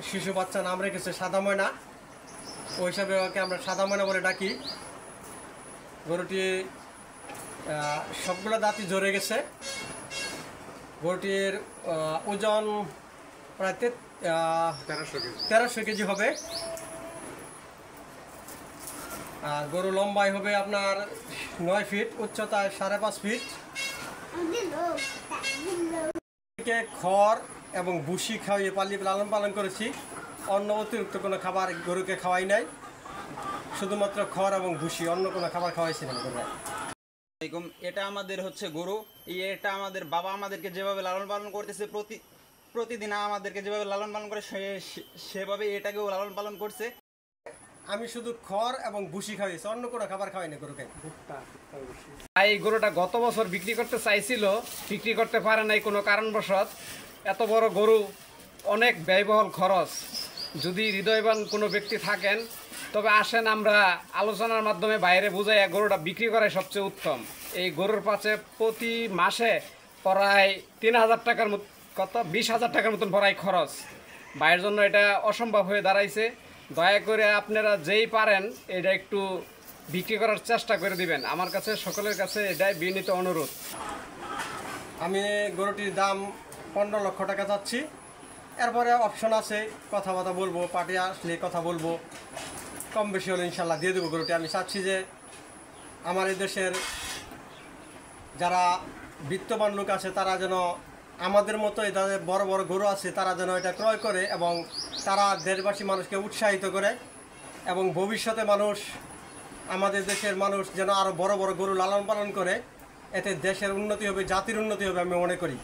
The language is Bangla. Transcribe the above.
শিশু বাচ্চা নাম রেখেছে সাদা ময়না, ওই হিসাবে ওকে আমরা সাদা ময়না বলে ডাকি। গরুটি সবগুলো দাঁতই ঝরে গেছে। গরুটির ওজন প্রায় 1300 কেজি হবে। আর গরু লম্বাই হবে আপনার 9 ফিট, উচ্চতায় 5.5 ফিট। খড় এবং ভুসি খাওয়িয়ে লালন পালন করেছি। অন্য অতিরিক্ত কোনো খাবার গরুকে খাওয়াই নাই, শুধুমাত্র খড় এবং ভুসি, অন্য কোনো খাবার খাওয়াইছি না। এটা আমাদের হচ্ছে গরু। এটা আমাদের বাবা আমাদেরকে যেভাবে লালন পালন করতেছে, প্রতিদিন আমাদেরকে যেভাবে লালন পালন করে সেভাবে এটাকেও লালন পালন করছে। আমি শুধু খড় এবং ভুসি খাওয়াইছি, অন্য কোনো খাবার খাওয়াই না গরুকে। এই গরুটা গত বছর বিক্রি করতে চাইছিল, বিক্রি করতে পারে নাই কোনো কারণবশত। এত বড় গরু, অনেক ব্যয়বহুল খরচ। যদি হৃদয়বান কোনো ব্যক্তি থাকেন তবে আসেন, আমরা আলোচনার মাধ্যমে বাইরে বুঝাই গরুটা বিক্রি করাই সবচেয়ে উত্তম। এই গরুর পাশে প্রতি মাসে প্রায় 3000 টাকার মতো, 20,000 টাকার মতন প্রায় খরচ। ভাইয়ের জন্য এটা অসম্ভব হয়ে দাঁড়াইছে। দয়া করে আপনারা যেই পারেন এটা একটু বিক্রি করার চেষ্টা করে দিবেন। আমার কাছে, সকলের কাছে এটাই বিনীত অনুরোধ। আমি গরুটির দাম 15 লক্ষ টাকা চাচ্ছি। এরপরে অপশন আছে, কথাবার্তা বলবো, পার্টি আসলে কথা বলবো, কম বেশি হলে ইনশাল্লাহ দিয়ে দেবো গরুটি। আমি চাচ্ছি যে আমার এই দেশের যারা বিত্তবান লোক আছে তারা যেন আমাদের মতো যাদের বড় বড় গরু আছে তারা যেন এটা ক্রয় করে এবং তারা দেশবাসী মানুষকে উৎসাহিত করে, এবং ভবিষ্যতে মানুষ, আমাদের দেশের মানুষ যেন আরও বড় বড় গরু লালন পালন করে। এতে দেশের উন্নতি হবে, জাতির উন্নতি হবে আমি মনে করি।